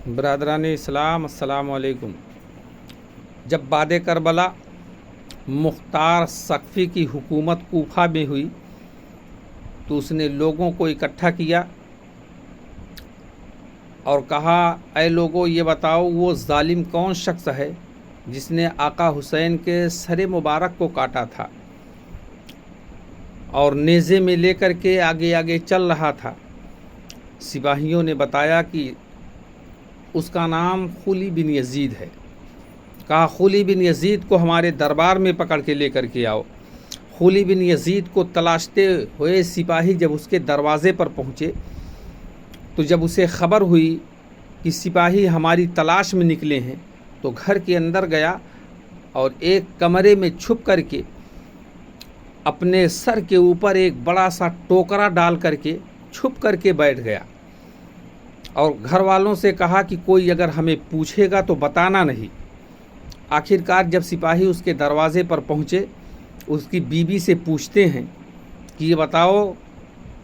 برادران اسلام السلام علیکم۔ جب بعد کربلا مختار سقفی کی حکومت کوفہ میں ہوئی تو اس نے لوگوں کو اکٹھا کیا اور کہا، اے لوگوں یہ بتاؤ وہ ظالم کون شخص ہے جس نے آقا حسین کے سر مبارک کو کاٹا تھا اور نیزے میں لے کر کے آگے آگے چل رہا تھا۔ سپاہیوں نے بتایا کہ اس کا نام خولی بن یزید ہے۔ کہا خولی بن یزید کو ہمارے دربار میں پکڑ کے لے کر کے آؤ۔ خولی بن یزید کو تلاشتے ہوئے سپاہی جب اس کے دروازے پر پہنچے تو جب اسے خبر ہوئی کہ سپاہی ہماری تلاش میں نکلے ہیں تو گھر کے اندر گیا اور ایک کمرے میں چھپ کر کے اپنے سر کے اوپر ایک بڑا سا ٹوکرا ڈال کر کے چھپ کر کے بیٹھ گیا اور گھر والوں سے کہا کہ کوئی اگر ہمیں پوچھے گا تو بتانا نہیں۔ آخرکار جب سپاہی اس کے دروازے پر پہنچے اس کی بیوی سے پوچھتے ہیں کہ یہ بتاؤ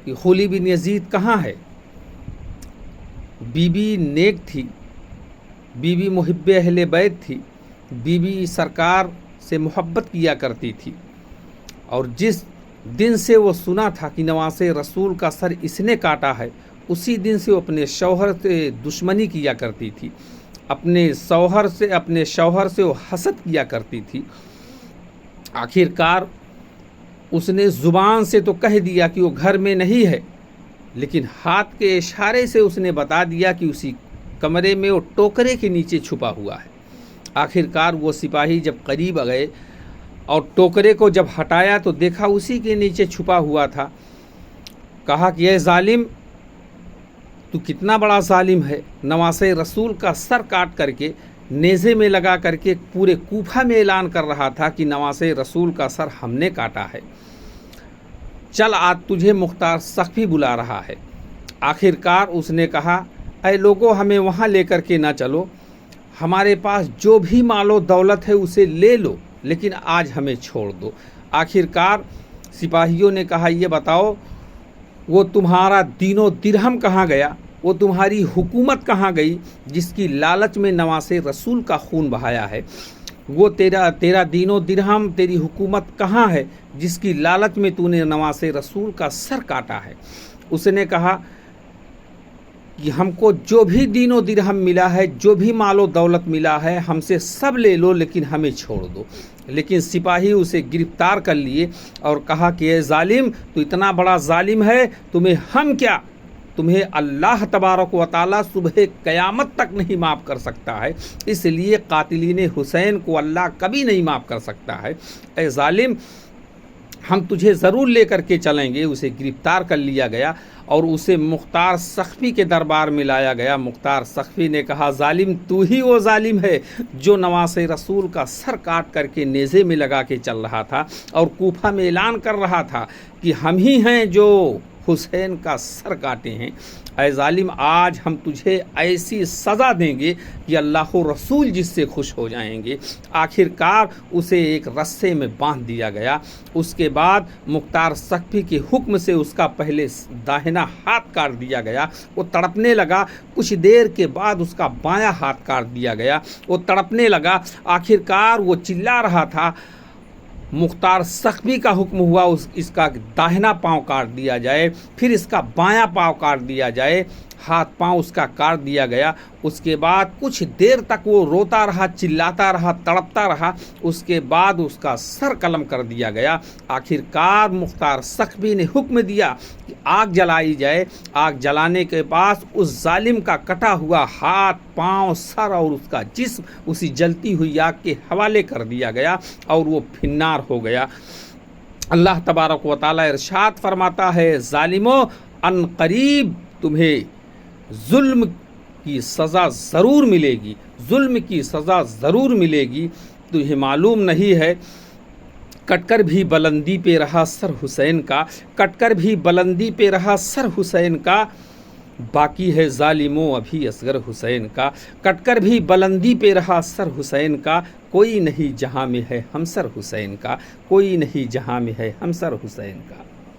کہ خولی بن یزید کہاں ہے۔ بیوی نیک تھی، بیوی محب اہل بیت تھی، بیوی سرکار سے محبت کیا کرتی تھی اور جس دن سے وہ سنا تھا کہ نواسے رسول کا سر اس نے کاٹا ہے اسی دن سے وہ اپنے شوہر سے دشمنی کیا کرتی تھی، اپنے شوہر سے وہ حسد کیا کرتی تھی۔ آخرکار اس نے زبان سے تو کہہ دیا کہ وہ گھر میں نہیں ہے، لیکن ہاتھ کے اشارے سے اس نے بتا دیا کہ اسی کمرے میں وہ ٹوکرے کے نیچے چھپا ہوا ہے۔ آخرکار وہ سپاہی جب قریب گئے اور ٹوکرے کو جب ہٹایا تو دیکھا اسی کے نیچے چھپا ہوا تھا۔ کہا کہ اے ظالم، تو کتنا بڑا ظالم ہے، نواسے رسول کا سر کاٹ کر کے نیزے میں لگا کر کے پورے کوفہ میں اعلان کر رہا تھا کہ نواسے رسول کا سر ہم نے کاٹا ہے۔ چل آج تجھے مختار سقفی بلا رہا ہے۔ آخرکار اس نے کہا، اے لوگوں ہمیں وہاں لے کر کے نہ چلو، ہمارے پاس جو بھی مال و دولت ہے اسے لے لو لیکن آج ہمیں چھوڑ دو۔ آخرکار سپاہیوں نے کہا، یہ بتاؤ وہ تمہارا دین و درہم کہاں گیا، وہ تمہاری حکومت کہاں گئی جس کی لالچ میں نواسے رسول کا خون بہایا ہے، وہ تیرا دین و درہم تیری حکومت کہاں ہے جس کی لالچ میں تو نے نواسے رسول کا سر کاٹا ہے۔ اس نے کہا کہ ہم کو جو بھی دین و درہم ملا ہے، جو بھی مال و دولت ملا ہے ہم سے سب لے لو لیکن ہمیں چھوڑ دو۔ لیکن سپاہی اسے گرفتار کر لیے اور کہا کہ اے ظالم، تو اتنا بڑا ظالم ہے، تمہیں ہم کیا، تمہیں اللہ تبارک و تعالیٰ صبح قیامت تک نہیں معاف کر سکتا ہے، اس لیے قاتلین حسین کو اللہ کبھی نہیں معاف کر سکتا ہے۔ اے ظالم، ہم تجھے ضرور لے کر کے چلیں گے۔ اسے گرفتار کر لیا گیا اور اسے مختار سقفی کے دربار میں لایا گیا۔ مختار سقفی نے کہا، ظالم تو ہی وہ ظالم ہے جو نواسے رسول کا سر کاٹ کر کے نیزے میں لگا کے چل رہا تھا اور کوفہ میں اعلان کر رہا تھا کہ ہم ہی ہیں جو حسین کا سر کاٹے ہیں۔ اے ظالم، آج ہم تجھے ایسی سزا دیں گے کہ اللہ و رسول جس سے خوش ہو جائیں گے۔ آخرکار اسے ایک رسے میں باندھ دیا گیا۔ اس کے بعد مختار سقفی کے حکم سے اس کا پہلے داہنا ہاتھ کاٹ دیا گیا، وہ تڑپنے لگا۔ کچھ دیر کے بعد اس کا بایاں ہاتھ کاٹ دیا گیا، وہ تڑپنے لگا۔ آخرکار وہ چلا رہا تھا۔ مختار سقفی کا حکم ہوا اس کا داہنا پاؤں کاٹ دیا جائے، پھر اس کا بایاں پاؤں کاٹ دیا جائے، ہاتھ پاؤں اس کا کاٹ دیا گیا۔ اس کے بعد کچھ دیر تک وہ روتا رہا، چلاتا رہا، تڑپتا رہا۔ اس کے بعد اس کا سر قلم کر دیا گیا۔ آخرکار مختار سقفی نے حکم دیا کہ آگ جلائی جائے۔ آگ جلانے کے پاس اس ظالم کا کٹا ہوا ہاتھ، پاؤں، سر اور اس کا جسم اسی جلتی ہوئی آگ کے حوالے کر دیا گیا اور وہ پھنار ہو گیا۔ اللہ تبارک و تعالیٰ ارشاد فرماتا ہے، ظالموں ان قریب تمہیں ظلم کی سزا ضرور ملے گی، ظلم کی سزا ضرور ملے گی۔ تمہیں معلوم نہیں ہے، کٹ کر بھی بلندی پہ رہا سر حسین کا، کٹ کر بھی بلندی پہ رہا سر حسین کا، باقی ہے ظالموں ابھی اصغر حسین کا، کٹ کر بھی بلندی پہ رہا سر حسین کا، کوئی نہیں جہاں میں ہے ہم سر حسین کا، کوئی نہیں جہاں میں ہے ہم سر حسین کا۔